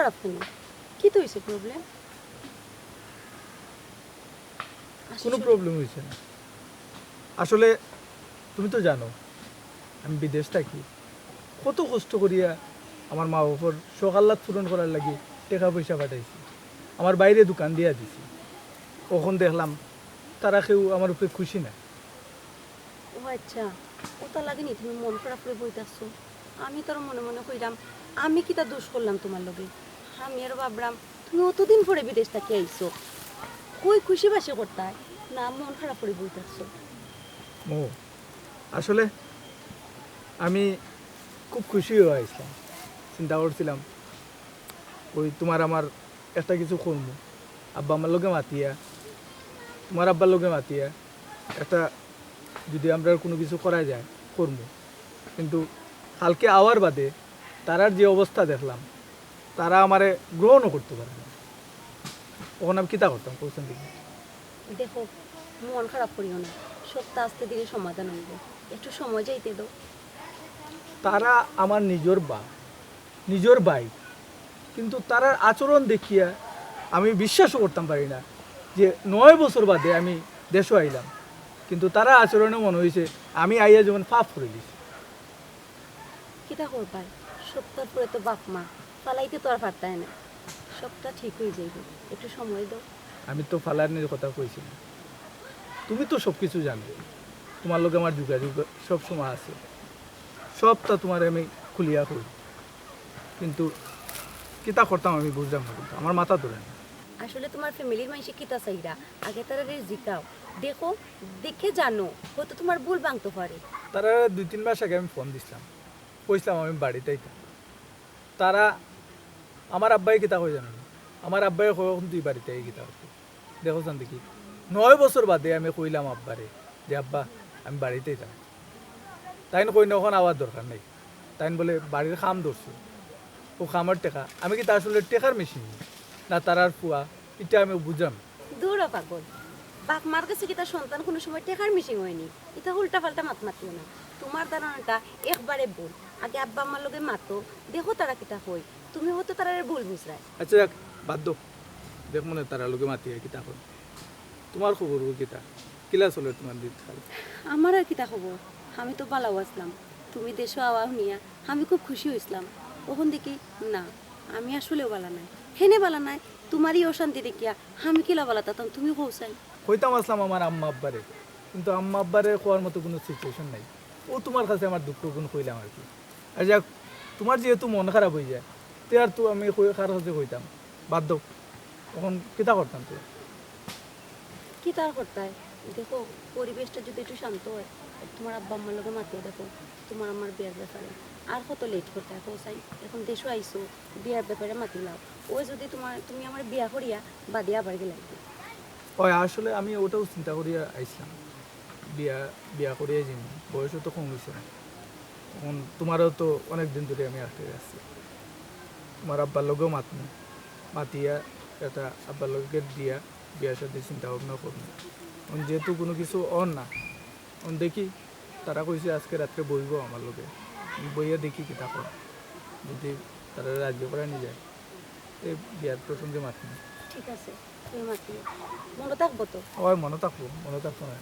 খারাপ কেন? কি তো হয়েছে প্রবলেম? কোনো প্রবলেম হয়েছে না। আসলে তুমি তো জানো আমি বিদেশ থাকি, কত কষ্ট করিয়া আমার মা বাবার সকাল্লাত পূরণ করার লাগি টাকা পয়সা পাঠাইছি, আমার বাইরে দোকান দিয়া দিছি। কখন দেখলাম তারা কেউ আমার উপরে খুশি না। ও আচ্ছা, ওটা লাগেনি তুমি মন খারাপ করে বইতাছো। আমি তোর মনে মনে কইরাম আমি কি তা দোষ করলাম তোমার লগে? আমি আর ভাবলাম তুমি অতদিন পরে বিদেশ থেকে আইছো, কই খুশি বাসি করতাই না মন খারাপ করে বইতাছো? ও আসলে আমি খুব খুশি হয়েছিলাম, চিন্তা করছিলাম ওই তোমার আমার একটা কিছু করবো, আব্বা আমার লোকে মাতিয়া, তোমার আব্বার লোকে মাতিয়া একটা যদি আমরা কোনো কিছু করা যায় করবো। কিন্তু কালকে আওয়ার বাদে তারার যে অবস্থা দেখলাম, তারা আমারে গ্রহণও করতে পারে না। তখন আমি কিতা করতাম কোশ্চেন দিকে। দেখো, মন খারাপ করিও না, সবটা আস্তে ধীরে সমাধান হইব, একটু সময় যাইতে দাও। তারা আমার নিজের ভাই, কিন্তু তারার আচরণ দেখিয়া আমি বিশ্বাসও করতাম পারি না যে 9 বছর বাদে আমি দেশও আইলাম, কিন্তু তারা আচরণে মনে হয়েছে আমি আইয়া যেমন পাপ করে দিছি। কিতা করবাই, সপ্তাহ পরে তো বাপ মা পালাইতে তো আর পারতাই না, সবটা ঠিক হয়ে যাইবে, একটু সময় দাও। আমি তো ফালার কথা কইছি না, তুমি তো সব কিছু জানবে, তোমার লোক আমার যোগাযোগ সব সময় আছে, সবটা তোমার আমি খুলিয়া করি, কিন্তু কিতা করতাম আমি বুঝলাম না, কিন্তু আমার মাথা ধরে না। আসলে তোমার ফ্যামিলির মানুষে কিতা চাইরা আগে তারা জিকাও, দেখো, দেখে জানো, হয়তো তোমার ভুল ভাঙতে পারে। তারা 2-3 মাস আগে আমি ফোন দিছিলাম, কইছিলাম আমি বাড়িতে আইতাম। তারা আমার আব্বাই কিতা কই জানো, আমার আব্বাই কখন তুই বাড়িতে আই কিতা করতে, দেখো চান দেখি 9 বছর বাদে আমি কইলাম আব্বারে যে আব্বা আমি বাড়িতে আইতাম, তাই কই না ওখানে আওয়ার দরকার নেই, তাই বলে বাড়ির খাম ধরছে, ও খামের টেকা, আমি কি তা আসলে টেকার মেশিন না তারার ফুয়া, এটা আমি বুঝলাম। দৌড়া পাগল, বাপ মার কাছে কি তার সন্তান কোনো সময় টেকার মিশিং হয়নি, এটা উল্টা পাল্টা মাত মাতিও না। তোমার ধারণাটা একবারে ভুল, আগে আব্বা আম্মার লগে মাতো, দেখো তারা কিতা কই, তুমি হয়তো তারা ভুল বুঝরায়। আচ্ছা যাক বাদ দেখ মনে তারা লোকে মাতি কিতা কর, তোমার খবর কিতা কিলা চলে তোমার দিন খাল। আমার আর কিতা খবর, আমি তো বালাও আসলাম, তুমি দেশে আওয়া নিয়া আমি খুব খুশি হয়েছিলাম। ওখান দেখি না, আমি আসলেও বালা নাই, হেনে বালা নাই, তোমারই অশান্তি দেখিয়া আমি কিলা বালা তাতাম তুমি পৌঁছাই। কইতাম আসলাম আমার আম্মা আব্বারে, কিন্তু আম্মা আব্বারে কোয়ার মতো কোনো সিচুয়েশন নাই, ও তোমার কাছে আমার দুঃখ গুণ কইলাম আর কি। আর যাক তোমার যেহেতু মন খারাপ হয়ে যায়, তে আর তো আমি কার কাছে কইতাম, বাদ দাও, তখন কিতা করতাম তো। কি তার করতায়, দেখো পরিবেশটা যদি একটু শান্ত হয়, তোমার আব্বা আম্মার লগে মাতিয়ে দেখো তোমার আমার বিয়ার ব্যাপারে, আর কত লেট করতে হয় পৌঁছাই, এখন দেশও আইসো, বিয়ার ব্যাপারে মাতিলাও, ওই যদি তুমি আমার বিয়া করিয়া বাদিয়া আবার গেলে। ওই আসলে আমি ওটাও চিন্তা করিয়া আইসলাম, বিয়া বিয়া করিয়া যাই, বয়সও তো কম হয়েছে না, তখন তোমারও তো অনেক দিন ধরে আমি আটকে যাচ্ছি, তোমার আব্বার লগেও মাতিয়া এটা আব্বার লগে দিয়া বিয়ার সাথে চিন্তা ভাবনা করবো। যেহেতু কোনো কিছু অন না, দেখি তারা কইছে আজকে রাত্রে বইব আমার লগে, বইয়া দেখি কি তারপর যদি তারা রাজ্য করা নিয়ে যায় এই বিয়ার প্রসঙ্গে মাতি। ঠিক আছে, তুমি মাতিও, মনে থাকবো তো? আমার মনে থাকবো না,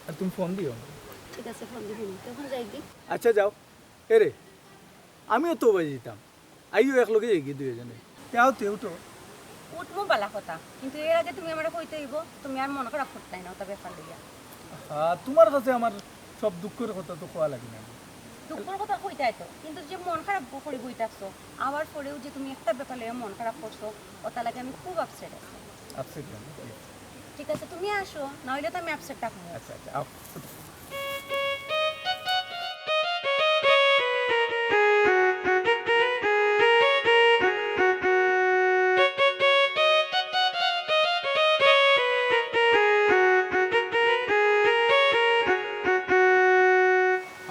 আর তুমি ফোন দিও না। ঠিক আছে, ফোন দিবি, তখন যাই দি। আচ্ছা যাও, রে আমিও তো বাজে দিতাম, আইও এক লগে যাই দুজনে, তেও তো উঠবো বালা কথা, কিন্তু এর আগে তুমি আমার কইতে হইব, তুমি আর মন খারাপ করতে না ওটা ব্যাপার লইয়া। তোমার কাছে আমার সব দুঃখের কথা তো কোয়া লাগে না। দুঃখের কথা কইতাই তো, কিন্তু যে মন খারাপ করে বইতাছো, আবার পরেও যে তুমি একটা ব্যাপার লইয়া মন খারাপ করছো, ওটা লাগে আমি খুব আপসেট আছি। আপসেট না? ঠিক আছে, তুমি আসো, না হইলে তো আমি আপসেট থাকবো। আচ্ছা আচ্ছা আও।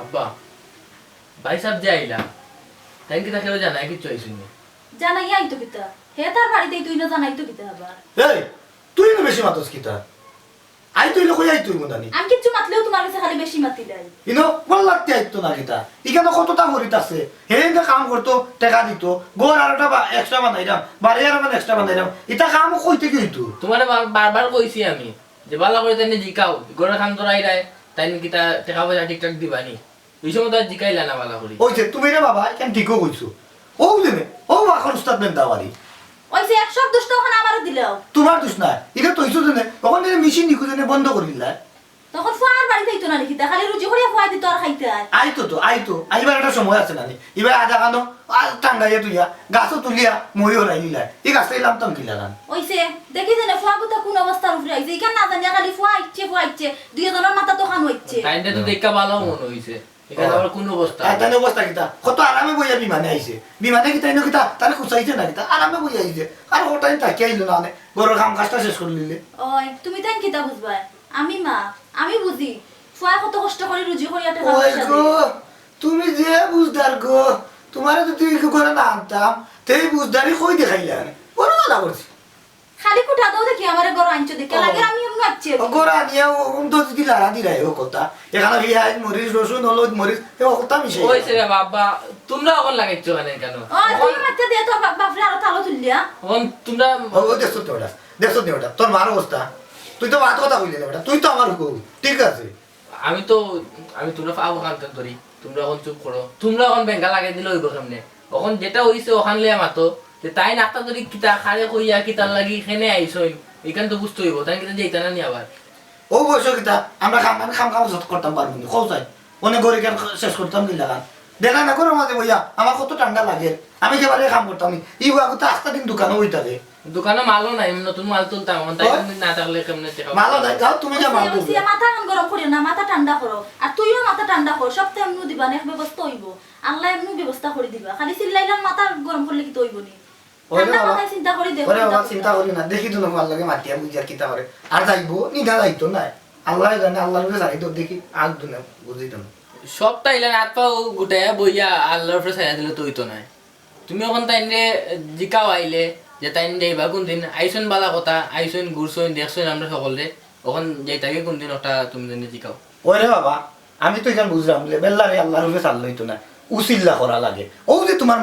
আব্বা ভাই সাহেব যে আইলা তাই কি তাকে জানাই কিছু আইসুনি? জানাই আইতো কিতা, হে তার বাড়িতেই তুই না জানাই তো কিতা আবার। এই তুই না বেশি মাতস কিতা, আই তুইলে কই আই তুই মদানি আমি কিচ্ছু মাতলেও তোমার কাছে খালি বেশি মাতিলাই ইনো বল লাগতে আইতো না কিতা ইখানে কতটা করিত আছে হেনে কাম করতো টাকা দিত গোর আরটা এক্সট্রা বানাইরাম বাড়ি আর মানে এক্সট্রা বানাইরাম এটা কাম কইতে কি হইতো তোমার বারবার কইছি আমি যে ভালো করে তাই জিকাও গোড়া খান তোরাই রায় তাই কিতা টাকা পয়সা ঠিকঠাক দিবানি এই সময় তো আর জিকাইলা না ভালো করে ওই যে তুমি রে বাবা কেন ঠিকও কইছো ও দিনে ও এখন উস্তাদ বেন দাওয়ারি ওই যে 100 দুষ্ট ওখানে আমারও দিলাও তোমার দোষ না এটা তো ইসো দিনে তখন মেশিন নিকুজনে বন্ধ করিলা তখন ফুয়ার বাড়িতে আইতো না নাকি তা খালি রুজি করিয়া ফুয়াই দিত আর খাইতে আয় আইতো আইবার একটা সময় আছে না এবার আধা কানো টাঙ্গাইয়া তুইয়া গাছও তুলিয়া মইও রাইলিলা এই গাছটা ইলাম তাম কিলা গান ওইছে দেখি জানে ফুয়া গুতা কোন অবস্থার উপরে আইছে ইখান না জানি খালি ফুয়া ইচ্ছে দুই জনের মাথা তো খান হইছে তাইতে তো দেখা ভালো মনে হইছে এখানে আবার কোন অবস্থা তাই অবস্থা কিতা কত আরামে বইয়া বিমানে আইছে বিমানে কিতা ইনো কিতা তারে খুঁচাইছে না কিতা আরামে বইয়া আইছে আর ওটাই তাকে আইলো না গরুর কাম কাজটা শেষ করে নিলে ওই তুমি তাই কিতা বুঝবা আমি মা আমি বুঝি ফুয়া কত কষ্ট করে রুজি করিয়া টাকা ওই পয়সা গো দেয় তুমি যে বুঝদার গো তোমারে যদি কি করে না আনতাম তেই বুঝদারি কই দেখাইলা বড় কথা করছি খালি কুটা দাও দেখি আমারে ঘর আনছো দেখে লাগে আমি এমন আছি গোরা নিয়ে তো যদি লারা দিলাই ও কথা এখানে পেঁয়াজ মরিচ রসুন হলুদ মরিচ এ কথা মিশাই ওইছে রে বাবা তোমরা এখন লাগাইছো মানে কেন ওই তুমি মাত্রা দে তো বাপরে আরো তালো তুললিয়া এখন তোমরা ও দেখছো ওটা তোর মার অবস্থা তুই তো বাত কথা কইলি না বেটা তুই তো আমার কই ঠিক আছে আমি তোমরা পাবো কান্তেন ধরি তোমরা এখন চুপ করো তোমরা এখন বেঙ্গা লাগাই দিলে হইব সামনে এখন যেটা হইছে ওখান লিয়া মাতো যে তাই নাকটা যদি কিতা খারে কইয়া কিতার লাগি খেনে আইসই এখান তো বুঝতে হইব তাই কিতা যেইতা না নি আবার ও বয়স কিতা আমরা খাম করতাম পারবো না কৌসাই অনেক গরি কেন শেষ করতাম কি লাগান দেখা না করে মাঝে বইয়া আমার কত ঠান্ডা লাগে আমি কেবারে কাম করতাম ই তো আস্তা দিন দোকানে হই থাকে দোকানে মালও নাই নতুন মাল তুলতাম এখন তাই না থাকলে কেমনে টাকা মালো নাই যাও তুমি যা মাল ওই মাথা গরম করিও না মাথা ঠান্ডা করো আর তুইও মাথা ঠান্ডা কর সপ্তাহে এমনি দিবা না এক ব্যবস্থা হইব আল্লাহ এমনি ব্যবস্থা করে দিবা খালি চিল্লাইলাম মাথা গরম করলে কি তো হইব নি ঠান্ডা মাথায় চিন্তা করি দেখো ওরে বাবা চিন্তা করি না দেখি তো না ভাল লাগে মাটিয়া বুঝার কিতা করে আর যাইবো নিধা যাইতো না আল্লাহ জানে আল্লাহর কাছে যাইতো দেখি আগ দুনা বুঝিতো না সবটা ইলান হাত পাও গুটাইয়া বইয়া আল্লাহর উপরে ছায়া দিলে তো হইতো না তুমি এখন তাইনে জিকাও আইলে যে তাইন যাইবা কোনদিন আইসন বালা কথা আইসন ঘুরছন দেখছন আমরা সকলে ওখান যাইতাকে কোনদিন ওটা তুমি জানি জিকাও ওরে বাবা আমি তো এখানে বুঝলাম বলে বেল্লারে আল্লাহর উপরে চাল লইতো না উসিল্লা করা লাগে ও যে তোমার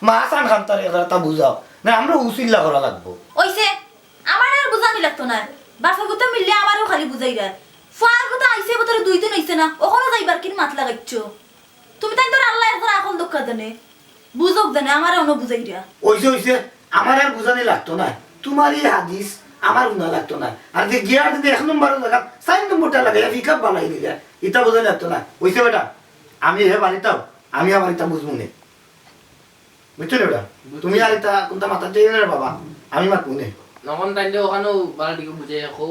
মা সান খান তার তা বুঝাও না আমরা উসিল্লা করা লাগবো ওইছে আমার আর বুঝানি লাগতো না বাপে গুতা মিললে আমারও খালি বুঝাই দেয় ফার কথা আইছে বতরে দুই দিন হইছে না ওখানে যাইবার কিন মাত লাগাইছো তুমি তাই তোর আল্লাহ এখন এখন দুঃখ জানে বুঝক জানে আমার অন্য বুঝাই দিয়া ওইছে আমার আর বুঝানি লাগতো না তোমার এই হাদিস আমার উনা লাগতো না আর যে গিয়ার যদি 1 নম্বর লাগা 4 নম্বরটা লাগাই পিকআপ বানাই দিলা এটা বুঝানি লাগতো না ওইছে বেটা আমি হে বানিতাও আমি আমার এটা বুঝবো না বুঝছো রে বেটা তুমি আর এটা কোনটা মাথা দিয়ে না বাবা আমি মাতবো না নখন তাইলে ওখানেও বালাটিকে বুঝাই রাখো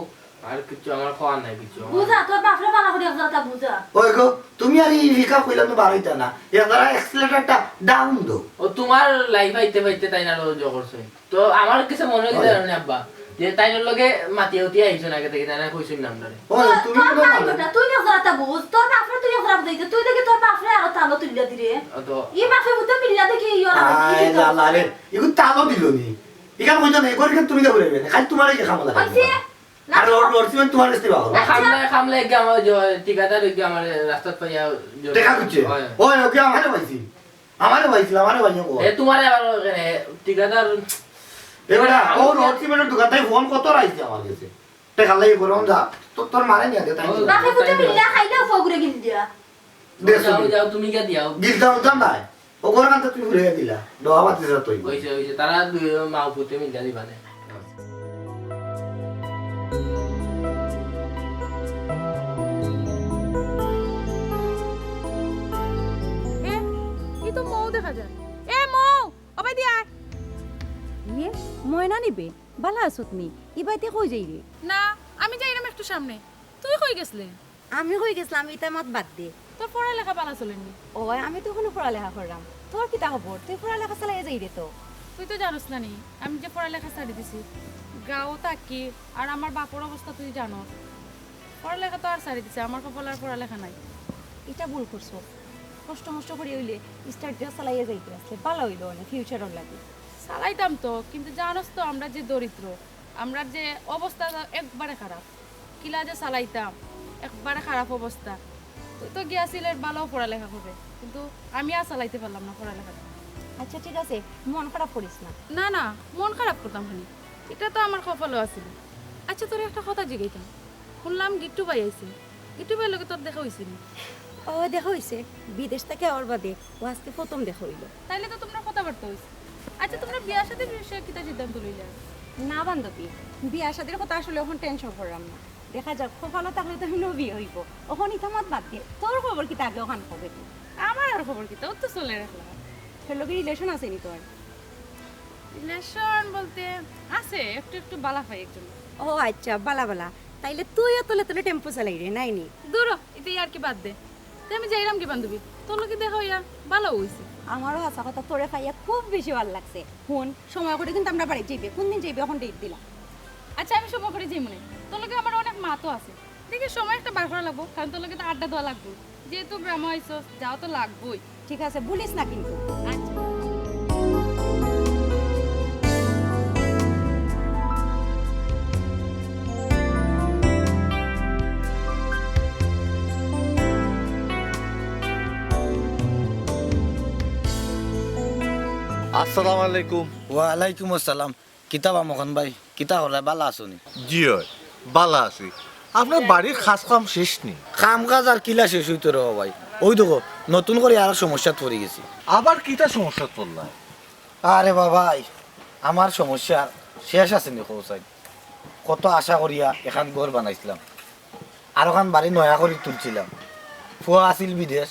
আর কিছু আমার খাওয়ার নাই কিছু বুঝা তোর বাপরে বালা করে একজাতা বুঝা ওই গো তুমি আর এই পিকআপ কইলা তো বাড়াইতা না এরা এক্সিলারেটরটা ডাউন দাও ও তোমার লাইফ আইতে পাইতে তাই না রোজ করছে তো আমার কিছু মনে হইছে না আব্বা যে তাইনের লগে মাটিয়া উঠিয়া আইছো না থেকে তাই না কইছুন নাম ধরে ও তুমি তোর তো ভাই বেটা তুই একজাতা বুঝ তোর বাপরে তুই একজাতা বুঝাইছে তুই দেখি তোর বাপরে আর তালো তুলিয়া দিরে তো ই বাপরে বুঝতে মিলিয়া দেখি ইয়া আয় লালা রে এগুলো তালো দিলনি এখানে কইতা না এগোর তুমি কে কইবে খালি তোমারই কে খামলা ওইছে আর ওর সিমেন্ট তোমার কাছে বাবা খামলে কি আমার ঠিকাদার কি আমার রাস্তা পাইয়া দেখা করছে ওই ওকে আমারে পাইছিল আমারে পাইও এ তোমার আবার ঠিকাদার এবারে ওর সিমেন্টের দোকান থেকে ফোন কত রাইছে আমার কাছে টাকা লাগি করুন যা তোর মারে নিয়ে দে তাই বাপরে বুঝতে মিলিয়া খাইলেও ফগুরে গিল দিয়া যাও যাও তুমি কে দিয়াও গিলতা উঠাম নাই ও গোর কান্তে তুমি ঘুরে দিলা দোয়া বাতি যা তুই হইছে তারা দুই মা পুতে মিল দিবানে এই তো মৌ দেখা যায় এ মৌ অবাই দিয়া ইয়ে ময়না নিবে বালা আসত নি ইবাইতে কই যাই রে না আমি যাইরাম একটু সামনে তুই কই গেছলে আমি কই গেছিলাম ইতা মাত বাদ দে তোর পড়ালেখা বালা চলেনি ও আমি তো কোনো পড়ালেখা করলাম তোর কিতা খবর তুই পড়ালেখা চালাই যাই রে তো তুই তো জানোস না নি আমি যে পড়ালেখা ছাড়ি দিছি গাও তাকি আর আমার বাপর অবস্থা তুই জানো পড়ালেখা তো আর ছাড়ি দিছে আমার কপালে আর পড়ালেখা নাই এটা ভুল করছো কষ্ট মষ্ট করে হইলে স্টার্ট দিয়া চালাইয়া যাইতে আসলে ভালো হইলো না ফিউচারও লাগে চালাইতাম তো কিন্তু জানোস তো আমরা যে দরিদ্র আমরা যে অবস্থা একবারে খারাপ কিলা যে চালাইতাম একবারে খারাপ অবস্থা। তুই তো গিয়াছিলে ভালো পড়ালেখা করবে, কিন্তু আমি আর চালাইতে পারলাম না পড়ালেখাটা। আচ্ছা ঠিক আছে, মন খারাপ করিস না। না না, মন খারাপ করতাম খানি, এটা তো আমার কপালও আছিল। আচ্ছা তোর একটা কথা জিগাইতাম, শুনলাম গিট্টু ভাই আইছে, গিট্টু ভাইয়ের লগে তোর দেখা হয়েছিল? ও দেখা হয়েছে, বিদেশ থেকে ওর বাদে ও আজকে প্রথম দেখা হইলো। তাইলে তো তোমরা কথাবার্তা হয়েছে। আচ্ছা তোমরা বিয়ার সাথে বিষয়ে কিতা সিদ্ধান্ত লইলে? না বান্ধবী, বিয়া শাদির কথা আসলে এখন টেনশন করলাম না। দেখা যাক, খুব ভালো থাকলে তো হইলেও বিয়ে হইব। ওখান ইতামত বাদ দিয়ে তোর খবর কি আগে ওখান হবে? আমার আর খবর কিতা, ও তো চলে রাখলাম। তোর লগে রিলেশন আছে নি তোর? রিলেশন বলতে আছে, একটু একটু বালা পাই একজন। ও আচ্ছা, বালা বালা। তাইলে তুইও তোলে তোলে টেম্পো চালাই রে, নাই নি? দূর এতে আর কি বাদ দে, তা আমি যাইলাম কি বান্ধবী, তোর লোকে দেখা হইয়া ভালো হইছে। আমারও হাসা কথা, তোরে পাইয়া খুব বেশি ভালো লাগছে। ফোন সময় করে কিন্তু আমরা বাড়ি যাইবে, কোন দিন যাইবে এখন ডেট দিলাম। আচ্ছা আমি সময় করে যাই মনে, তোর লোকে আমার অনেক মাতো আছে, দেখি সময় একটা বার করা লাগবো, কারণ তোর লোকে তো আড্ডা দেওয়া লাগবে, যেহেতু গ্রামে আইসো যাওয়া তো লাগবোই। ঠিক আছে, বলিস না কিন্তু। আচ্ছা আসসালামু আলাইকুম। ওয়ালাইকুম আসসালাম। কিতাবা মোহন ভাই, কিতা হলে বালা আসুনি? জি হয়, বালা আছি। আপনার বাড়ির খাস কাম শেষ নেই? কাম কাজ আর কিলা শেষ হইতে রে ভাই। ওই দেখো নতুন করে আর সমস্যা পড়ে গেছি। আবার কিটা সমস্যা পড়লাম? আরে বাবাই, আমার সমস্যা শেষ আছে নি কৌসাই। কত আশা করিয়া এখান ঘর বানাইছিলাম, আর ওখান বাড়ি নয়া করে তুলছিলাম। ফুয়া আছিল বিদেশ,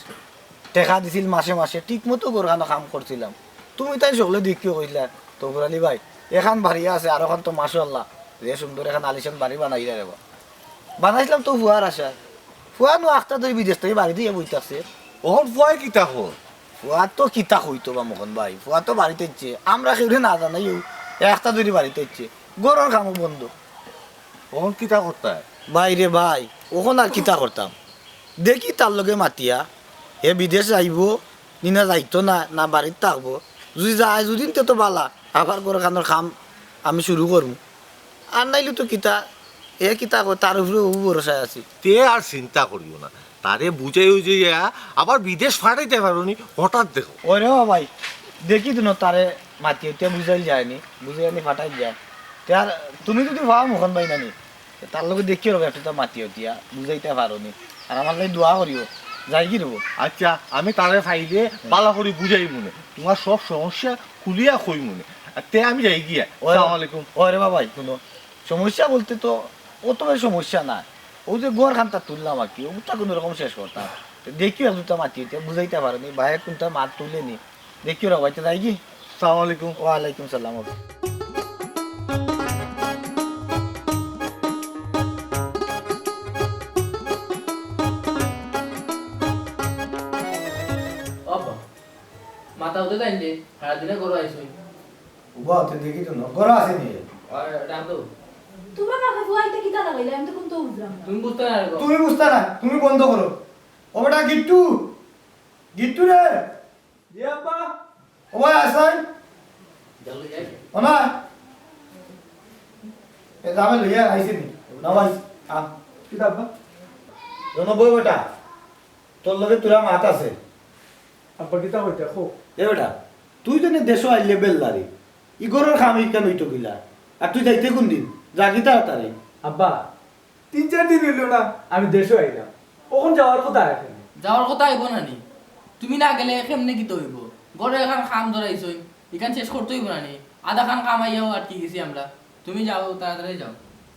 টেকা দিছিল মাসে মাসে, ঠিক মতো ঘরখানো কাম করছিলাম। তুমি তাই সকলে দেখিও কইলা তো ফুরালি ভাই, এখান বাড়ি আছে আর ওখান তো মাশাআল্লাহ যে সুন্দর এখন আলিশান বাড়ি বানাই রেবা। বানাইছিলাম তো ফুয়ার আশা। ফুয়া নো আখটা ধরে বিদেশ থেকে বাড়ি দিয়ে বই থাকছে। ওর ভয় কিটা হল? ফুয়া তো কিতা হইতো বা মোহন ভাই, ফুয়া তো বাড়িতে ইচ্ছে, আমরা কেউ না জানাই একটা ধরে বাড়িতে ইচ্ছে, গরুর কামও বন্ধ। ওর কিটা করতে? বাইরে ভাই, ওখন আর কিতা করতাম, দেখি তার লগে মাতিয়া এ বিদেশ যাইব নিনা যাইতো না, না বাড়িতে থাকবো। যদি যায় দুদিন তো বালা, আবার করে খানোর খাম আমি শুরু করবো। আর নাইলে তো কিতা এ কিতা কর, তার উপরে ও ভরসায় আছি। তে আর চিন্তা করিও না, তারে বুঝাই বুঝাইয়া আবার বিদেশ ফাটাইতে পারোনি হঠাৎ দেখো। ওরে ভাই, দেখি তো তারে মাতিয়ে তে বুঝাইল যায়নি, বুঝাইনি ফাটাই যায়। তে আর তুমি যদি ভাও মোহন ভাই নানি, তার লগে দেখি রবে একটু মাতি হতিয়া বুঝাইতে পারোনি, আর আমার লাগে দোয়া করিও যাই কি রব। আচ্ছা আমি তারে ফাইলে বালা করে বুঝাই মনে, তোমার সব সমস্যা খুলিয়া কই মনে। আর তে আমি যাই গিয়া। আসসালামু আলাইকুম। ওরে বাবাই, কোনো সমস্যা বলতে তো অত বেশি সমস্যা না। ও যে গোয়ার খানটা তুললাম আর কি, ওটা কোনো রকম শেষ করতাম। দেখিও এক দুটা মাতি হইতে বুঝাইতে পারোনি, বাইরে কোনটা মাত তুলেনি। দেখিও রবাই তো যাই কি। আসসালামু আলাইকুম। ওয়ালাইকুম সালাম। বাবা মাথা হতে তাই যে সারাদিনে গরু আইসই দেখি তো গড়া আছে নি? ডাক দাও। তোমরা কাকে ফুয়াইতে কিতা লাগাইলে? আমি তো কোন তো বুঝলাম না। তুমি বুঝতে না তুমি বুঝতে না, তুমি বন্ধ করো। ও বেটা গিট্টু, গিট্টু রে। জি আব্বা। ও ভাই আসেন। জলদি যাই। ও না এ দামে লইয়া আইছে নি? না ভাই আ কি আব্বা দোনো বই বেটা, তোর লগে তোরা মাত আছে। আব্বা কিতা হইতে খো? এ বেটা, তুই তো দেশ আইলে বেলদারি ইগরের খামি কেন হইতো গিলা, আর তুই যাইতে কোন দিন জাগি তাড়াতাড়ি। আব্বা 3-4 দিন হইল না আমি দেশে আইলাম, ওখান যাওয়ার কথা এখন। যাওয়ার কথা আইব না নি? তুমি না গেলে কেমনে কি হইব? গড়ে এখন খাম ধরাইছই, এখান শেষ করতে হইব না নি? আধা খান কামাইয়াও আটকে গেছি আমরা। তুমি যাও, তাড়াতাড়ি যাও।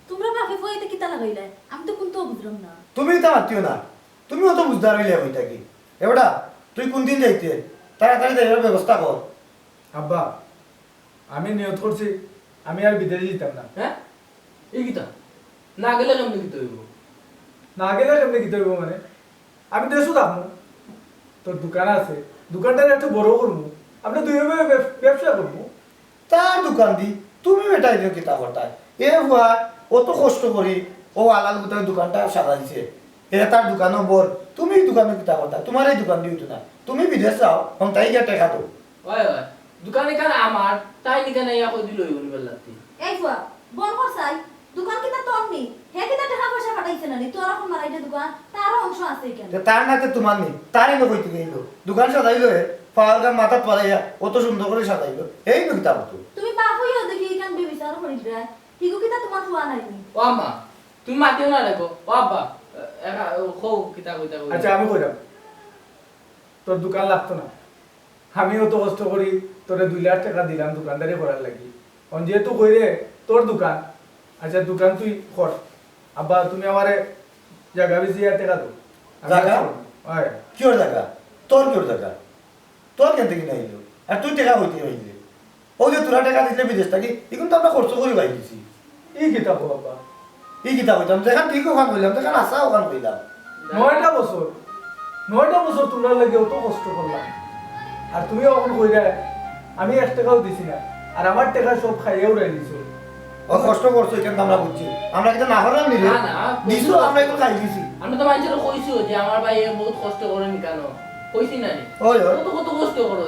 তোমরা কাকে ফুয়াইতে কিতা লাগাইলে? আমি তো কোন তো বুঝলাম না। তুমি তা মাতিও না, তুমিও তো বুঝদার হইলে হইতা কি। এ বেটা তুই কোন দিন যাইতে, তাড়াতাড়ি যাইবার ব্যবস্থা কর। আব্বা আমি নিয়ত করছি আমি আর বিদেশে যেতাম না। হ্যাঁ এই কিতা না গেলে কেমনে কি হইব? না গেলে কেমনি কি হইব মানে, আমি দেশও থাকবো, তোর দোকান আছে, দোকানটা একটু বড় করবো, আমরা দুই ব্যবসা করবো। তার দোকান দি তুমি বেটাই দিও কিতা করতা। এ হুয়া ও তো কষ্ট করি ও আলাল গুতার দোকানটা সাজাইছে, এ তার দোকানও বল, তুমি দোকানে কিতা করতা, তোমার এই দোকান দিও না। তুমি বিদেশ যাও হন তাই গিয়ে টেকা তো। ওই ওই দোকান এখানে আমার, তাই নিকানে ইয়া কই দিল হইব নি বেলাতি। এই ফুয়া বল কর চাই, দোকান কিনা তোর নি হে কিনা টাকা পয়সা পাঠাইছে না নি তোর এখন মারাইতে দোকান তারও অংশ আছে কেন তার নাতে তোমার নেই তারই না কইতে গেল দোকান সাজাইলো পাওয়ার গান মাথা পালাইয়া অত সুন্দর করে সাজাইলো এই তো কিতাব তো তুমি বাপ হইও দেখি এখান বেবিচার করিস রে হিগু কিনা তোমার হুয়া নাই নি ও আম্মা তুমি মাতিও না রেখো ও আব্বা একা খো কিতা কইতা কই আচ্ছা আমি কইরাম তোর দোকান লাগতো না আমিও তো কষ্ট করি তোরে 2 লাখ টাকা দিলাম দোকানদারি করার লাগি অন যেহেতু কইরে তোর দোকান আচ্ছা দোকান তুই কর আব্বা তুমি আমারে জায়গা বেশি আর টাকা দাও জায়গা? হয় কিওর জায়গা তোর কিওর জায়গা তোর কেন থেকে নাইলো আর তুই টাকা হইতে হইলে ও যে তোরা টাকা দিলে বিদেশ থাকি এখন তো আমরা খরচ করে পাই দিছি এই কিতাব বাবা এই কিতাব হইতাম যেখান ঠিক ওখান কইলাম যেখান আসা ওখান কইলাম 9টা বছর তোমরা লাগে অত কষ্ট করলাম আর তুমি অখন কইরা আমি 1 টাকাও দিছি না আর আমার টাকা সব খাইয়েও রাই দিছো ও কষ্ট করছো এখান আমরা বুঝছি আমরা কিন্তু না হলাম নিলে না, না, দিছো আমরা এখন খাই দিছি আমি তো মানুষের কইছো যে আমার ভাই বহুত কষ্ট করে নি কেন কইছি না নি ওই ওই কত কত কষ্ট করো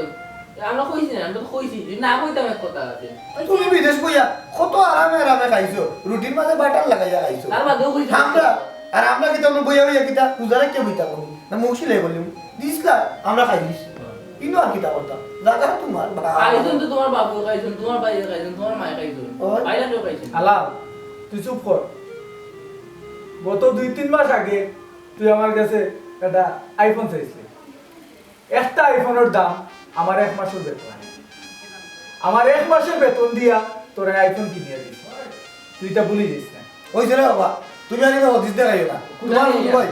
আমরা কইছি না আমি তো কইছি যদি না কইতাম এক কথা আছে তুমি বিদেশ কইয়া কত আরামে আরামে খাইছো রুটির মাঝে বাটার লাগাইয়া খাইছো তার বাদেও কইছি আমরা আর আমরা কি তোমরা বইয়া বইয়া কিতা পূজারে কে বইতা কোনি না মুশকিলে বললিম দিছলা আমরা খাই দিছি ইনো আর কিতা করতাম জায়গা তোমার খাইছেন তো তোমার বাবু খাইছেন তোমার ভাই খাইছেন তোমার মা খাইছেন ওই। বাইরে কেউ খাইছেন আলাম তুই চুপ কর গত 2-3 মাস আগে তুই আমার কাছে একটা আইফোন চাইছিলি একটা আইফোনের দাম আমার 1 মাসের বেতন আমার 1 মাসের বেতন দিয়া তোর আইফোন কিনিয়ে দিস তুই তা ভুলে যাস না ওই যে রে বাবা তুমি আনি হদিস দেখাইও না তোমার গুরু ভাই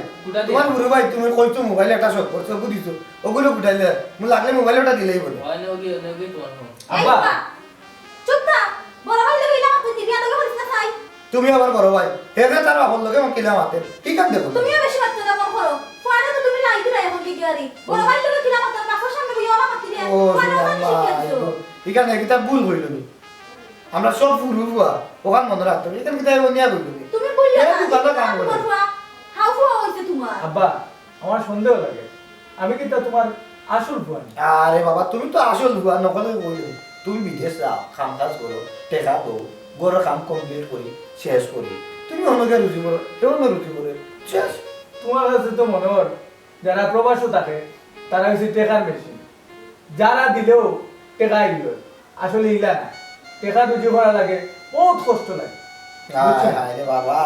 তোমার গুরু ভাই তুমি কইছো মোবাইলে একটা শট করছো বুঝিছো ওগুলো কুটাইলে মু লাগলে মোবাইলে ওটা দিলেই বলে হয় না ওকে তোমার ফোন আব্বা চুপ থাক বড় ভাই লাগি ইলা তুই বিয়া দাও করিস না খাই তুমি আমার বড় ভাই হেরে তার আপন লগে আমাকে কিলা মাতে ঠিক আছে দেখো তুমিও বেশি বাচ্চ না মন করো ফাড়া তো তুমি লাই দিলা এখন কি গাড়ি বড় ভাই লাগি কিলা মাত্র বাপের সামনে বইয়া ওলা মাতি দিয়া ও ফাড়া আল্লাহ এখানে কিতা ভুল হইল নি আমরা সব ভুল হইবা ওখান মনে রাখতে হবে এখানে কিতা নিয়া হইল নি তুমি বললে এ না দোকানটা কাম করে হাউ ফুয়া হইছে তোমার আব্বা আমার সন্দেহ লাগে আমি কি তা তোমার আসল ভুয়া না? আরে বাবা তুমি তো আসল ভুয়া নকলে কইল তুমি বিদেশ যাও কাম কাজ করো টেকা দাও গড়ের কাম কমপ্লিট করি শেষ করি তুমি অন্যকে রুজি করো অন্য রুজি করে শেষ তোমার কাছে তো মনে হয় যারা প্রবাসও থাকে তারা হচ্ছে টেকার মেশিন যারা দিলেও টেকা ইল আসলে ইলা না টেকা রুজি করা লাগে বহুত কষ্ট লাগে বুঝছো? আরে বাবা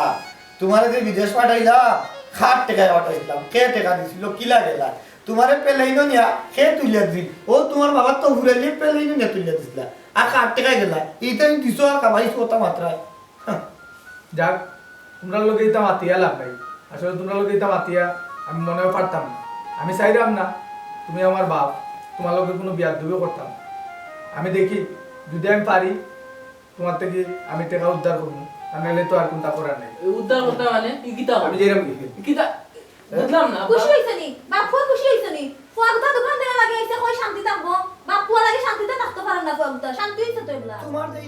তোমারে যে বিদেশ পাঠাইলাম খাট টেকা পাঠাইলাম কে টেকা দিছিল কিলা গেলা তোমারে পেলাইনো নিয়া কে তুলিয়া দিল ও তোমার বাবা তো ঘুরাইলে পেলাইনো নিয়া তুলিয়া দিছিলা আর খাট টেকা গেলা এইটা দিছো আর কামাইছ কথা মাত্রায় যাক তোমরা লোকে এটা মাতিয়া লাভ নাই আসলে তোমরা লোকে এটা মাতিয়া আমি মনেও পারতাম না আমি চাইলাম না তুমি আমার বাপ তোমার লোকে কোনো বিয়ার দুবে করতাম আমি দেখি যদি আমি পারি তোমার থেকে আমি টাকা উদ্ধার করবো আর নাহলে তো আর কোনটা করার নেই উদ্ধার করতে মানে কি কিতা আমি যেরকম দেখি কিতা বুঝলাম না খুশি হইছে নি বাপ ফুয়া খুশি হইছে নি ফুয়া গুতা দোকান দেনা লাগে আইছে কই শান্তি থাকবো বাপ ফুয়া লাগে শান্তিতে থাকতে পারে না ফুয়া গুতা শান্তি হইছে তো এগুলা তোমার যে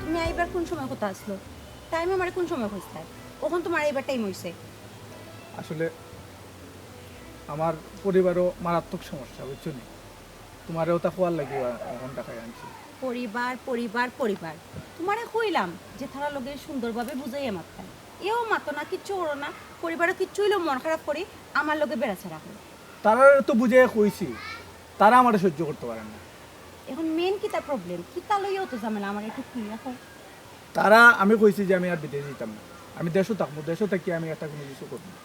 তুমি আইবার কোন সময় কথা আসলো টাইম আমার কোন সময় হইছে ওখান তোমার আইবার টাইম হইছে আসলে আমার পরিবারও মারাত্মক সমস্যা বুঝছো নি তোমারও তা খোয়ার লাগে এখন টাকায় আনছি পরিবার পরিবার পরিবার তোমারে কইলাম যে তারা লোকে সুন্দরভাবে বুঝাইয়া মাত্রা এও মাতো না কিচ্ছু ওরো না পরিবারও কিচ্ছু হইলেও মন খারাপ করি আমার লোকে বেড়াছাড়া করে তারা তো বুঝে কইছি তারা আমার সহ্য করতে পারে না এখন মেন কি তার প্রবলেম কি তা লইয়াও তো ঝামেলা আমার একটু ক্লিয়ার হয় তারা আমি কইছি যে আমি আর বিদেশ যেতাম না আমি দেশও থাকবো দেশও থাকি আমি একটা কোনো কিছু করবো না।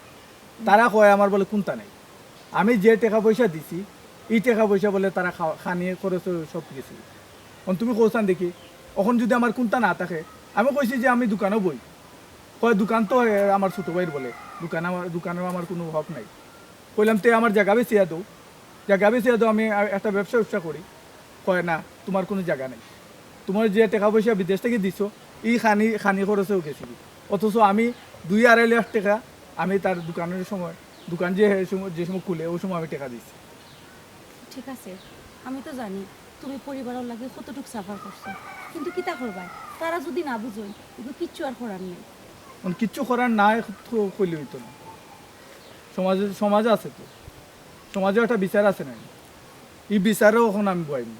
তারা কয় আমার বলে কোনটা নেই আমি যে টাকা পয়সা দিছি এই টাকা পয়সা বলে তারা খানিয়ে খরচ সব গেছি এখন তুমি কৌসান দেখি এখন যদি আমার কোনটা না থাকে আমি কইছি যে আমি দোকানেও বই কয় দোকান তো আমার ছোটো ভাইয়ের বলে দোকানেও আমার কোনো হক নাই কইলাম তে আমার জায়গা বেশিয়া দাও জায়গা বেশিয়া দাও আমি একটা ব্যবসা করি কয় না তোমার কোনো জায়গা নেই, তোমার যে টাকা পয়সা বিদেশ থেকে দিছো এই খানি খরচেও গেছিলি, অথচ আমি 2-2.5 লাখ টাকা আমি তার দোকানের সময় দোকান যে সময় খুলে ওই সময় আমি টাকা দিচ্ছি। ঠিক আছে, আমি তো জানি তুমি পরিবারের লাগে কতটুকু সাফার করছো, কিন্তু কিতা করবাই তারা যদি না বুঝোই এগুলো কিচ্ছু আর করার নেই। কিচ্ছু করার না করলে হইতো না, সমাজ আছে তো, সমাজেও একটা বিচার আছে না, এই বিচারেও এখন আমি বইনি।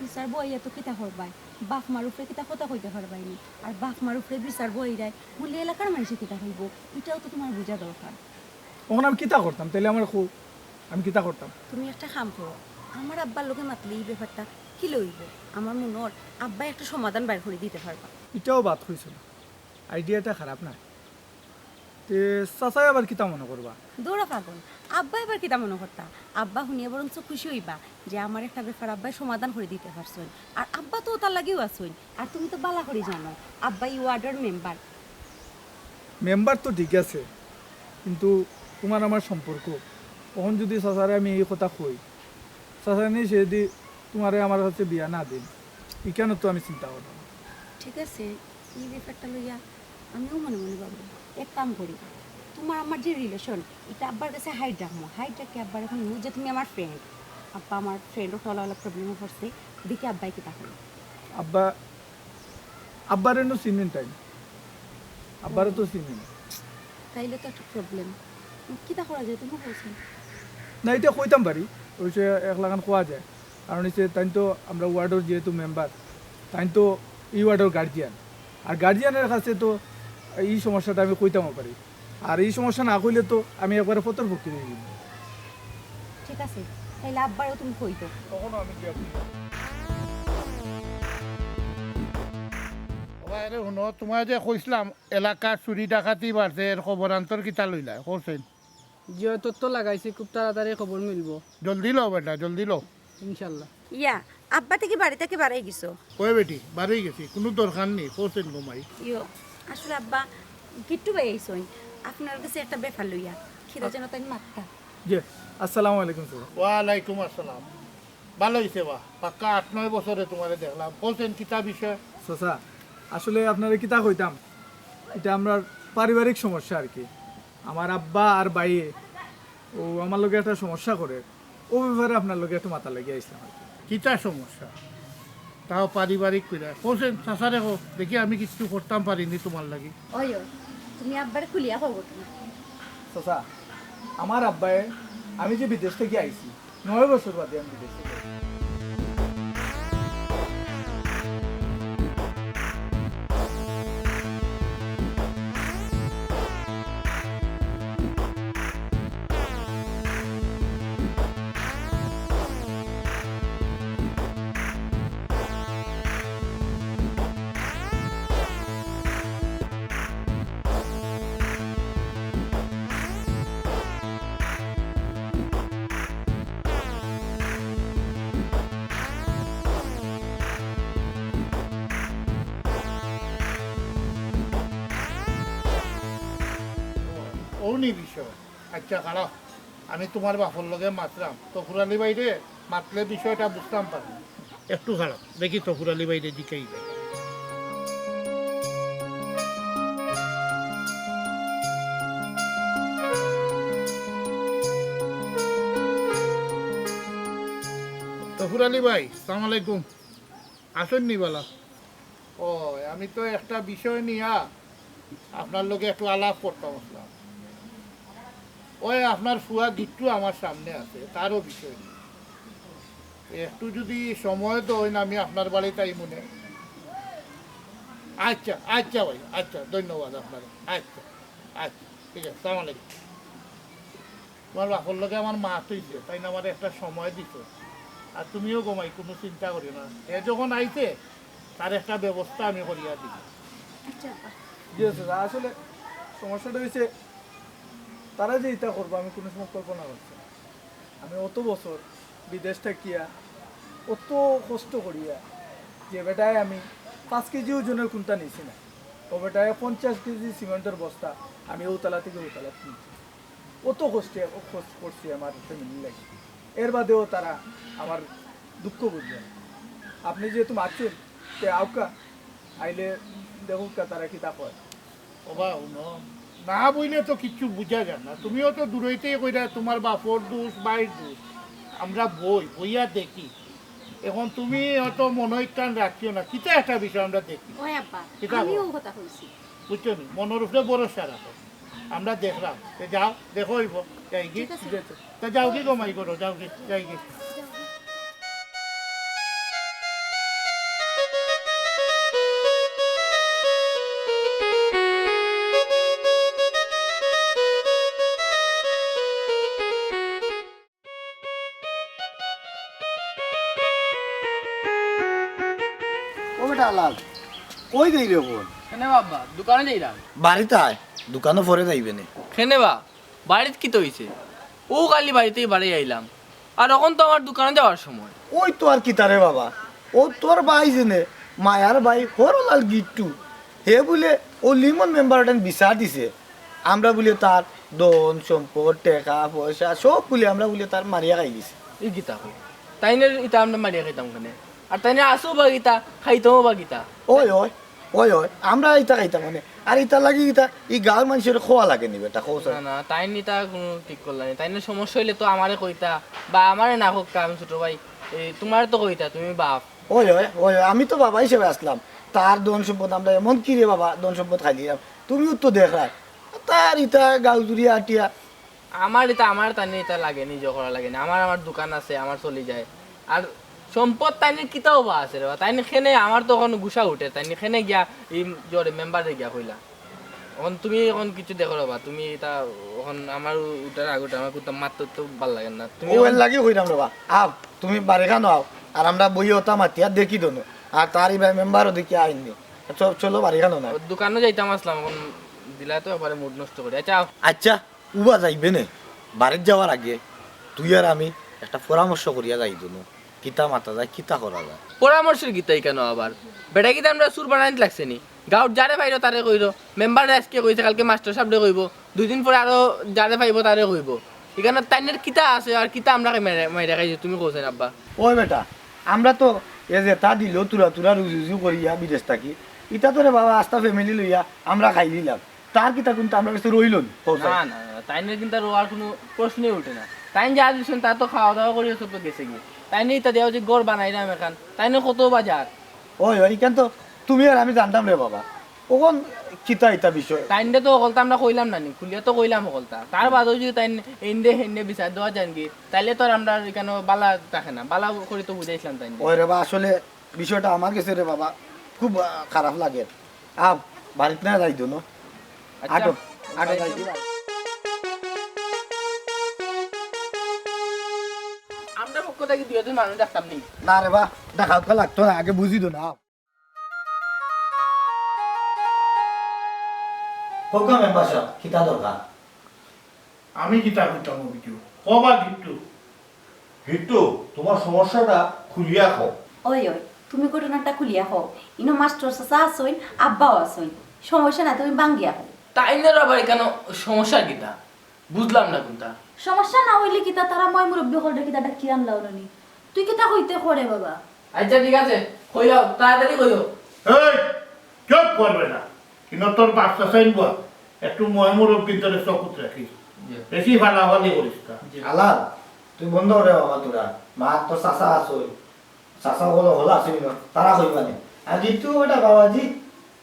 বিচার বইয়া তো কিতা করবাই, বাপ মার উপরে কিতা কথা কইতে পারবাইনি, আর বাপ মার উপরে বিচার বই দেয় বলে এলাকার মানুষে কিতা হইব, এটাও তো তোমার বোঝা দরকার। তখন আমি কিতা করতাম তাহলে আমার আমি কিতা করতাম? তুমি একটা কাম করো, আমার আব্বার লোকে মাতলে এই ব্যাপারটা কি লইব, আমার মনের আব্বা একটা সমাধান বাইর করে দিতে পারবা। এটাও বাদ হয়েছিল, আইডিয়াটা খারাপ না। তে চাচাই আবার কিতা মনে করবা? দৌড়া পাগল, আব্বা এবার কিতা মনে করতা, আব্বা শুনিয়ে বরঞ্চ খুশি হইবা যে আমার একটা ব্যাপার আব্বাই সমাধান করে দিতে পারছেন, আর আব্বা তো তার লাগেও আসুন, আর তুমি তো বালা করে জানো আব্বা এই ওয়ার্ডের মেম্বার তো ঠিক আছে, কিন্তু তোমার আমার সম্পর্ক তখন যদি চাচারে আমি এই কথা কই, চাচা নেই সে যদি তোমারে আমার কাছে বিয়া না দিন, এখানে তো আমি চিন্তা করতাম। ঠিক আছে, এই ব্যাপারটা লইয়া আমিও মনে মনে ভাবো, এক কাম করি, তোমার আমার যে রিলেশন এটা আব্বার কাছে হাইট রাখি আব্বার এখন যে তুমি আমার ফ্রেন্ড, আব্বা আমার ফ্রেন্ডও টলাওয়ালা প্রবলেমে পড়ছে, দেখি আব্বাই কি তাহলে আব্বার এনে চিনেন তাই, আব্বারও তো চিনেন তাইলে তো একটা প্রবলেম, কিতা করা যায় তুমি বলছো? না, এটা কইতাম পারি, ওই সে 1 লাখ কোয়া যায়, কারণ হচ্ছে তাই তো আমরা ওয়ার্ডের যেহেতু মেম্বার, তাই তো এই ওয়ার্ডের গার্জিয়ান, আর গার্জিয়ানের কাছে তো এই সমস্যাটা আমি কইতামও পারি, আর এই সমস্যা না কইলে তো আমি একবারে ফতর পক্ষে দিয়ে দিব। ঠিক আছে, তাইলে আব্বারও তুমি কইতো। তখনও আমি আরে শুনো, তোমার যে কইছিলাম এলাকার চুরি ডাকাতি বাড়ছে, এর খবরান্তর কিতা লইলা করছেন? যে তথ্য লাগাইছি খুব তাড়াতাড়ি খবর মিলবো জলদি লো বেটা, জলদি লো। ইনশাল্লাহ। ইয়া আব্বা থেকে বাড়ি থেকে বাড়াই গেছো? ওই বেটি বাড়ি গেছি, কোনো দরকার নেই, করছেন ঘুমাই। ইয়ো আসলে আব্বা কিট্টু ভাই আইসইন আপনার কাছে একটা ব্যাপার লইয়া, খিদা যেন তাই মাত্তা। জি, আসসালামু আলাইকুম স্যার। ওয়ালাইকুম আসসালাম। ভালো হয়েছে বা, পাক্কা 8-9 বছরে তোমারে দেখলাম, বলছেন কিতা বিষয়? চাচা আসলে আপনারা কিতা কইতাম, এটা আমরা পারিবারিক সমস্যা আর কি, আমার আব্বা আর বাইয়ে ও আমার লোকে একটা সমস্যা করে, ও ব্যাপারে আপনার লোকে একটু মাথা লেগে আসলাম আর কি। কিতা সমস্যা? তাও পারিবারিক কইরা বলছেন, চাচারে হোক দেখি আমি কিছু করতাম পারিনি তোমার লাগি। ওইও তুমি আব্বারে খুলিয়া কব তুমি। চাচা আমার আব্বায়ে, আমি যে বিদেশ থেকে আইছি 9 বছর বাদে আমি বিদেশ থেকে আইছি। ওনি বিষয়। আচ্ছা খারাপ, আমি তোমার বাপর লগে মাতলাম, তফুরালি বাইরে মাতলে বিষয়টা বুঝতাম পারি, একটু খারাপ দেখি তফুরালি বাইরে দিকেই যায়। তফুরালি ভাই সালাম আলাইকুম, আসেননি বলা? ও আমি তো একটা বিষয় নিয়ে আপনার লোকে একটু আলাপ করতাম আসলাম। ওই আপনার ফুয়া গিট্টু আমার সামনে আছে, তারও বিষয় নেই, একটু যদি সময় তো হয় না আমি আপনার বাড়িতে আই মনে। আচ্ছা আচ্ছা ভাই, আচ্ছা ধন্যবাদ আপনার, আচ্ছা আচ্ছা ঠিক আছে, সালাম আলাইকুম। তোমার বাপর লোকে আমার মা তৈছে, তাই না আমার একটা সময় দিত, আর তুমিও ঘুমাই, কোনো চিন্তা করি না, এ যখন আইছে তার একটা ব্যবস্থা আমি করিয়া দিই। আচ্ছা আব্বা জি চাচা, আসলে সমস্যাটা হয়েছে তারা যে এটা করবো আমি কোনো সময় কল্পনা করছি না। আমি অত বছর বিদেশ থাকিয়া অত কষ্ট করিয়া যে বেটায় আমি 5 কেজি ওজনের কোনটা নিয়েছি না, ও বেটায় 50 কেজি সিমেন্টের বস্তা আমি ওতলা থেকে ওতলা কিনছি, অত কষ্টে করছি আমার ফ্যামিলি লাগে, এর বাদেও তারা আমার দুঃখ বুঝবে না। আপনি যেহেতু মারছেন তে আউকা আইলে দেখুক তারা কি তা কয়। ওবা শুনো না বইলে তো কিচ্ছু বুঝা যায় না, তুমিও তো দূরইতেই কইরা তোমার বাপর দোষ বাইর দোষ, আমরা বইয়া দেখি। এখন তুমি অত মনোস্থান রাখিও না, কিতা একটা বিষয় আমরা দেখি, ওই আব্বা কিতা আমিও কথা কইছি। বুঝছো নি, মনের উপরে ভরসা রাখো, আমরা দেখলাম। যাও দেখো হইব যাই কি, ঠিক আছে। তা যাও কি কমাই করো, যাও কি যাই কি। ও বেটা লাল কই যাই রে বোন? কেনে বাবা দোকানে যাইলাম। বাড়িতে আয়, দোকানও পরে যাইবে না। কেনে বা বাড়িতে কি তো হইছে? ও কালি বাড়িতেই বাড়ি আইলাম, আর এখন তো আমার দোকানে যাওয়ার সময়। ওই তো আর কি তারে বাবা, ও তোর ভাই জেনে মায়ার ভাই হরলাল গিট্টু, হে বলে ও লিমন মেম্বার বিচার দিছে, আমরা বলে তার ধন সম্পদ টাকা পয়সা সব বলে আমরা বলে তার মারিয়া খাই দিছি। এই গীতা কই তাইনের ইটা আমরা মারিয়া খাইতাম কেনে? আর তাইনে আসো বা গীতা খাইতামও বা গীতা। ওই ওই ওই ওই আমরা ইটা খাইতাম মানে, আর ইটা লাগি ইটা এই গাঁর মানুষের খোয়া লাগে নি বেটা খোঁজ। না না তাইন ইটা কোনো ঠিক করলাম তাইনের সমস্যা হইলে তো আমারে কইতা, বা আমারে না হোক আমি ছোট ভাই তোমার তো কইতা, তুমি বাপ। ওই ওই ওই আমি তো বাবা হিসেবে আসলাম, তার ধন সম্পদ আমরা এমন কি রে বাবা ধন সম্পদ খাই দিলাম, তুমিও তো দেখলা তার ইটা গাল জুড়িয়া আটিয়া। আমার তাইনে এটা লাগে নিজে করা লাগে না, আমার দোকান আছে, আমার চলে যায়। আর সম্পদ তাইনে কিতাও বা আছে রে, তাইনে খেনে আমার তো এখন গুসা উঠে, তাইনে খেনে গিয়া এই জরে মেম্বারে গিয়া কইলা। এখন তুমি এখন কিছু দেখো রবা, তুমি এটা এখন আমার উঠার আগতে আমার কোথাও মাত্র তো ভাল লাগে না। তুমি ও এর লাগি হইলাম রে বা আও তুমি বাড়ি খানো আও, আর আমরা বই ওটা মাতিয়া দেখি দোনো, আর তার এই মেম্বারও দেখি আইনি চলো বাড়ি খানো না। দোকানে যাইতাম আসলাম, এখন দিলা তো একবারে মুড নষ্ট করে। আচ্ছা আচ্ছা উবা যাইবে নে, বাড়ির যাওয়ার আগে তুই আর আমি একটা পরামর্শ করিয়া যাই দোনো, কিতা মাতা যায় কিতা করা যায়। পরামর্শের গীতাই কেন আবার? বেটা গীতা আমরা সুর বানাইতে লাগছে নি? গাঁৱত যারে পাইল তারে কইল, মেম্বারে আজকে কইছে কালকে মাস্টার সাহেবরে কইব, 2 দিন পরে আরো যারে পাইব তারে কইব। এখানে তাইনের কিতা আছে আর কিতা আমরা মাইরা খাইছি তুমি কইছেন আব্বা? ওই বেটা আমরা তো এ যে তা দিল তুরা তুরা রুজু করিয়া বিদেশ থাকি, ইটা তো রে বাবা আস্তা ফ্যামিলি লইয়া আমরা খাই দিলাম, তার কিতা কিন্তু আমরা কাছে রইল না না তাইনের কিন্তু আর কোনো প্রশ্নই উঠে না। তাইন যা দিচ্ছেন তা তো খাওয়া দাওয়া করে সব গেছে গিয়ে, তাইনে ইটা দেওয়া যে গড় বানাইলাম এখান, তাইনে কত বাজার। ওই ওই কেন তো তুমি আর আমি জানতাম রে বাবা ওখন কিতা ইটা বিষয়। তাইনটা তো অকলতা আমরা কইলাম না নি, খুলিয়া তো কইলাম অকলতা, তার বাদেও যদি তাইন এন্ডে হেন্ডে বিচার দেওয়া যান কি, তাইলে তো আর আমরা এখানে বালা থাকে না, বালা করে তো বুঝাইছিলাম তাইন। ওই রে বা আসলে বিষয়টা আমার কাছে রে বাবা খুব খারাপ লাগে। আপ বাড়িতে না যাই দোনো, আটো আটো যাই দিবা। আমরা পক্ষ থেকে 2 জন মানুষ ডাকতাম নি। না রে বা দেখাও লাগতো না, আগে বুঝি দো না। হোক মেম্বার সাহেব কিতা দরকার? আমি কিতা কইতাম অভিযোগ কবা কিন্তু হিট্টু তোমার সমস্যাটা খুলিয়া খাও। ওই ওই তুমি ঘটনাটা খুলিয়া হও, ইনো মাস্টার চাচা আসইন আব্বাও আসইন, সমস্যা না তুমি বাঙ্গিয়া হও। তাইনের আবার কেন সমস্যা কিতা বুঝলাম না কোনটা। সমস্যা না হইলে কিতা তারা মই মুরব্বী হল কিতা ডাকি আনলাও নানি, তুই কিতা কইতে করে বাবা? আচ্ছা ঠিক আছে কইও, তাড়াতাড়ি কইও। এই চুপ করবে না, কিন্তু তোর বাচ্চা চাইব একটু ময়মুরব ভিতরে চকুত রাখিস, বেশি ফালাফালি করিস না। আলাল তুই বন্ধ রে বাবা তোরা, মা তো চাচা আসই চাচা হলো হলো আসই না তারা কইবা নে, আর কিন্তু ওটা বাবাজি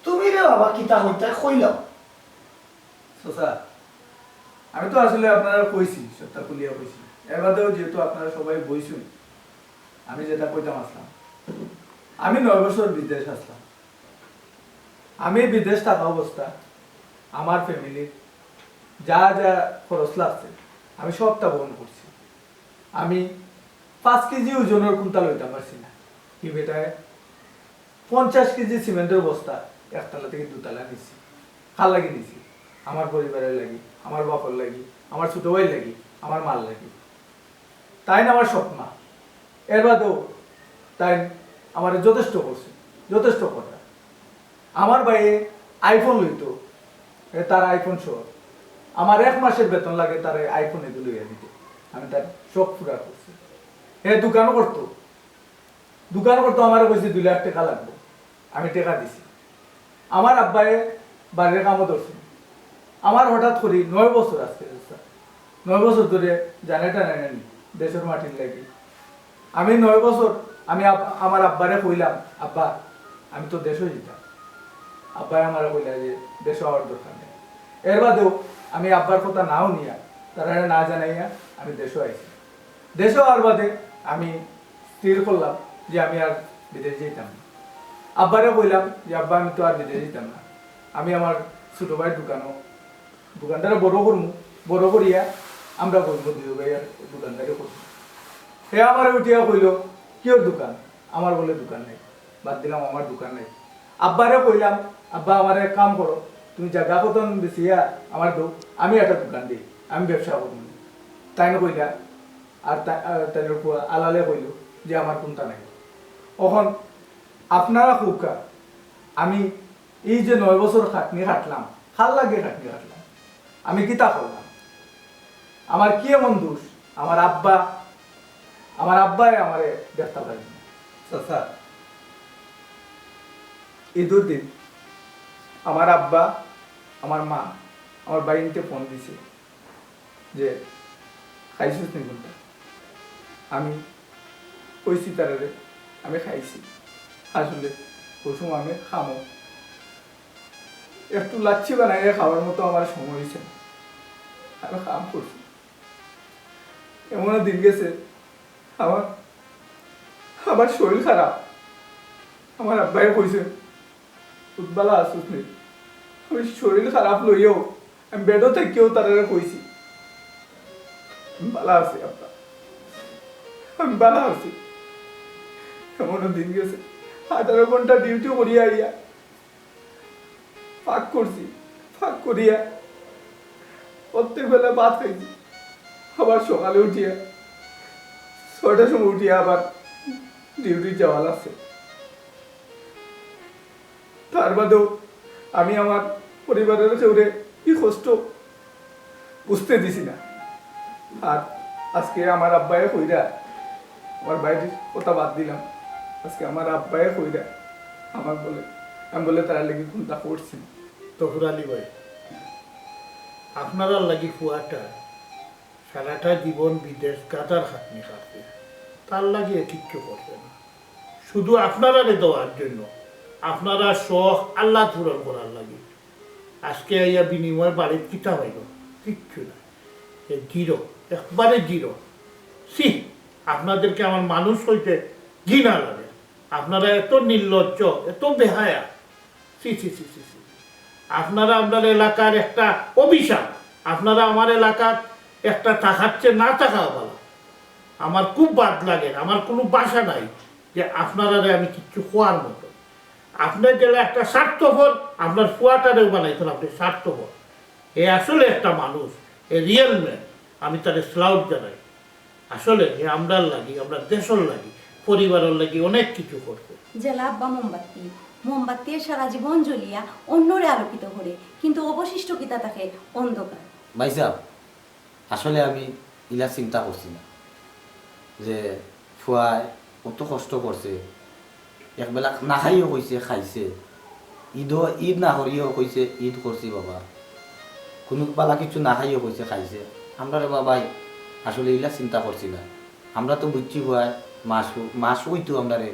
তুমি রে বাবা কিতা কইতা কইলাম। সোসা আমি তো আসলে আপনারা কইছি সত্তা খুলিয়া কইছি, এর বাদেও যেহেতু আপনারা সবাই বইছুন, আমি যেটা কইতাম আসলাম, আমি 9 বছর বিদেশ আসলাম। আমি বিদেশ থাকা অবস্থা আমার ফ্যামিলির যা যা খরচ লাগছে আমি সবটা বহন করছি। আমি 5 কেজি ওজনের কুন্তাল হইতে পারছি না, কি বেটায় 50 কেজি সিমেন্টের বস্তা একতলা থেকে 2 তলা নিচ্ছি, কার লাগি নিছি? আমার পরিবারের লাগি, আমার বাপের লাগি, আমার ছোট ভাইয়ের লাগি, আমার মার লাগি। তাই না আমার স্বপ্ন, এর বাদেও তাই আমার যথেষ্ট করছে, যথেষ্ট কথা। আমার বাইরে আইফোন লইতো, তার আইফোন সহ আমার 1 মাসের বেতন লাগে তার আইফোন এগুলো লইয়া দিতে, আমি তার শখ পুরা করছি। দোকানও করতো, দোকান করতে আমার কইছে 2 লাখ টাকা লাগবে, আমি টাকা দিছি। আমার আব্বায়ে বাড়ির কামও ধরছে। আমার হঠাৎ করি 9 বছর আজকে, 9 বছর ধরে জানেটা নেন দেশের মাটির লাগি। আমি 9 বছর আমি আমার আব্বারে কইলাম, আব্বা আমি তো দেশে যেতাম। আব্বাই আমার কইলা যে দেশে হওয়ার দরকার নেই। এর বাদেও আমি আব্বার কথা নাও নিয়া, তারা না জানাইয়া আমি দেশে আইছি। দেশে হওয়ার বাদে আমি স্থির করলাম যে আমি আর বিদেশ যেতাম না। আব্বারে কইলাম যে আব্বা আমি তো আর বিদেশ যেতাম না, আমি আমার ছোট ভাইয়ের দোকানদারে বড় করিয়া আমরা বলবো 2 ভাইয়ের দোকানদারি করবো। সে আমার উঠিয়া কইল কিওর দোকান? আমার বলে দোকান নেই। বাদ দিলাম আমার দোকান নেই। আব্বারে কইলাম আব্বা আমার এক কাম করো, তুমি জায়গা কতন বেশিয়া আমার দো, আমি একটা দোকান দিই, আমি ব্যবসা করবো। তাই না কইলা। আর তাই আলালে কইল যে আমার কোনটা নাই। এখন আপনারা খুবকা আমি এই যে 9 বছর খাটনি খাটলাম, খাল লাগে খাটনি খাটলাম, আমি কিতা করলাম? আমার কি এমন দোষ? আমার আব্বাই আমারে দেখতে পারেন। চাচা ঈদের দিন আমার আব্বা আমার মা আমার বাড়িতে ফোন দিছে যে খাইছিস নি কোনটা? আমি কইছি তারে আমি খাইছি। আসলে ওই সময় আমি খামো একটু লাচ্ছি বানাইয়ে খাওয়ার মতো আমার সময় হয়েছে, আমি কাম করছি। এমন দিন গেছে আমার শরীর খারাপ। আমার আব্বাই কইছে উৎবালা আসুস নেই। আমি শরীর খারাপ লইয়াও আমি বেডও থেকেও তারা কইছি বালা আছি আব্বা, আমি বালা আছি। এমনও দিন গেছে 18 ঘন্টা ডিউটি করিয়া আইয়া ফাঁক করিয়া প্রত্যেক বেলা ভাত খাইছি। আবার সকালে উঠিয়া 6টার সময় উঠিয়া আবার ডিউটি যাওয়া লাগছে। তার বাদেও আমি আমার পরিবারের কেউরে কি কষ্ট বুঝতে দিছি না। আর আজকে আমার আব্বায়ে কইরা, আমার বাইরের কথা বাদ দিলাম, আজকে আমার আব্বায়ে কইরা আমার বলে আমি বলে তারা লেগে কোনটা করছি। তফুর আলী ভাই, আপনারা লাগি ফুয়াটা সারাটা জীবন বিদেশ গাদার খাটনি খাটবে, তার লাগিয়ে কিচ্ছু করবে না। শুধু আপনারা দেওয়ার জন্য, আপনারা শখ আল্লাহ পূরণ করার লাগে আজকে আইয়া বিনিময় বাড়ির কিতা হইল কিচ্ছু না, জিরো, একবারে জিরো। সি আপনাদেরকে আমার মানুষ হইতে ঘৃণা লাগে। আপনারা এত নির্লজ্জ, এত বেহায়া, সি সি সি সি সি। আপনারা আপনার এলাকার একটা অভিশাপ। আপনারা আমার এলাকার একটা থাকাচ্ছে না থাকাও ভালো। আমার খুব বাদ লাগে, আমার কোনো বাসা নাই যে আপনারা আমি কিচ্ছু খোয়ার মতো। আপনার গেলে একটা স্বার্থপর, আপনার ফুয়াটারেও বানাইতেন আপনি স্বার্থপর। এ আসলে একটা মানুষ, এ রিয়েল ম্যান, আমি তার স্লাউট জানাই। আসলে এ আমরার লাগি, আমরা দেশের লাগি, পরিবারের লাগি অনেক কিছু করতে। জেলা আব্বা মোমবাতি সারা জীবন জ্বলিয়া অন্যরে আলোকিত করে, কিন্তু অবশিষ্ট কিতা থাকে অন্ধকার। ভাই সাহেব, আসলে আমি ইলা চিন্তা করছি না যে ফুয়ায় কত কষ্ট করছে, একবেলা না খাইও কইছে খাইছে, ঈদ না করিও কইছে ঈদ করছি বাবা, কোনো বেলা কিছু না খাইও কইছে খাইছে। আমরা রে বাবাই আসলে ইলা চিন্তা করছি না। আমরা তো বুঝছি ফুয়ায় মাস হইতো আমরা রে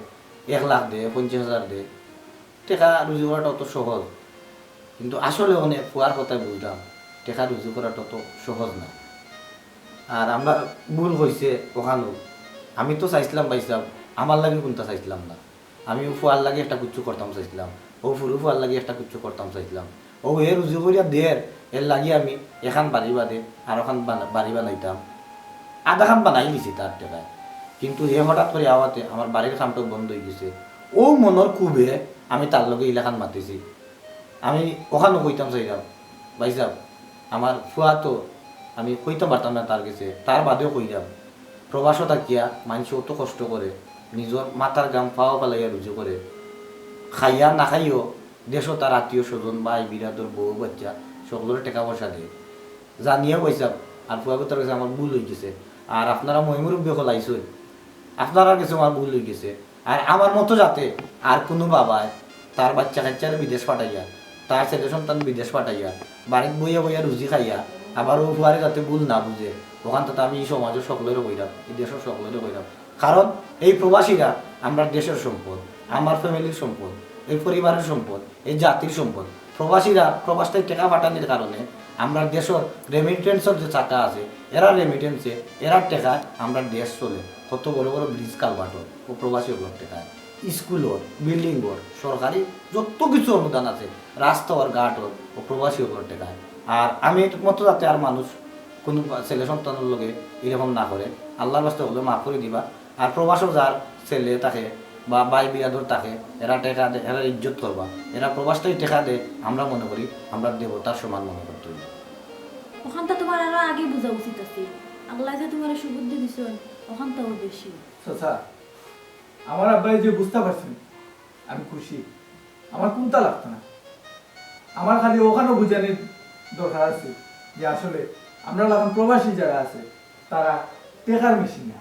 1 লাখ দে 50,000 দে, টেকা রুজি করাটা অত সহজ, কিন্তু আসলে অনেক ফুয়ার কথায় বুঝলাম টেকা রুজি করাটা অত সহজ না। আর আমরা ভুল হয়েছে ওখানেও, আমি তো চাইছিলাম পাইছিলাম আমার লাগে কোনটা চাইছিলাম না, আমি ফুয়ার লাগে একটা কুচ্ছু করতাম চাইছিলাম, ও ফুয়ার লাগে একটা কুচ্ছু করতাম চাইছিলাম। ও এ রুজি করিয়া দের এর লাগে আমি এখান বাড়ি বাদে আর ওখান বাড়ি বানাইতাম, আধাখান বানাই দিছি তার টেকায়। কিন্তু হে হঠাৎ করে আওয়াতে আমার বাড়ির কামটা বন্ধ হয়ে গেছে। ও মনের কুবে আমি তার লগে ইলাখান মাতিছি, আমি ওখানেও কইতাম চাইলাম ভাই সাহেব আমার ফুয়া তো আমি কইতে পারতাম না তার কাছে, তার বাদেও কইলাম প্রবাসও থাকিয়া মানুষ অত কষ্ট করে নিজের মাথার গাম পাওয়া পালাইয়া রুজু করে, খাইয়া না খাইও দেশও তার আত্মীয় স্বজন ভাই বিরাদর বউ বাচ্চা সকলের টাকা পয়সা দেয় জানিয়া পয়সা। আর ফুয়া তার কাছে আমার ভুল হয়ে গেছে, আর আপনারা মহিমুরব্বী হল আইসই, আপনারা কাছে আমার ভুল হয়ে গেছে। আর আমার মতো যাতে আর কোনো বাবায় তার বাচ্চা কাচ্চার বিদেশ পাঠাইয়া তার ছেলে সন্তান বিদেশ পাঠাইয়া বাড়িতে বইয়া বইয়া রুজি খাইয়া আবার ও ফুয়ারে যাতে ভুল না বুঝে ওখান থেকে আমি এই সমাজের সকলেরও কইরাম এই দেশের সকলেরও কইরাম কারণ এই প্রবাসীরা আমরা দেশের সম্পদ আমার ফ্যামিলির সম্পদ এই পরিবারের সম্পদ এই জাতির সম্পদ প্রবাসীরা প্রবাসটাই টাকা পাঠানোর কারণে আমরা দেশের রেমিটেন্সের যে চাকা আছে এরা রেমিটেন্সে এরা টাকায় আমরা দেশ চলে কত বড় বড় ব্রিজ কালভার্টর ও প্রবাসী ওগুলোর টাকায় স্কুলর বিল্ডিং ওর সরকারি যত কিছু অনুদান আছে রাস্তা ওর ঘাট ওর ও প্রবাসী ওগুলোর টাকায় আর আমি এটার মতো যাতে আর মানুষ কোনো ছেলে সন্তানের লগে এরকম না করে আল্লাহর বাস্তে হলে মাফ করে দিবা আর প্রবাসও যার ছেলে থাকে বা ভাই বিয়াদর থাকে এরা টেকা দে এরা ইজ্জত করবা এরা প্রবাসটাই টেকা দে আমরা মনে করি আমরা দেবতার সমান মনে করতে হইব ওখানটা তোমার আরো আগে বোঝা উচিত আছে আল্লাহ যে তোমার সুবুদ্ধি দিছেন ওখানটাও বেশি চাচা আমার আব্বাই যে বুঝতে পারছেন আমি খুশি আমার কোনটা লাগতো না আমার খালি ওখানেও বুঝানোর দরকার আছে যে আসলে আমরা এখন প্রবাসী যারা আছে তারা টেকার মেশিন না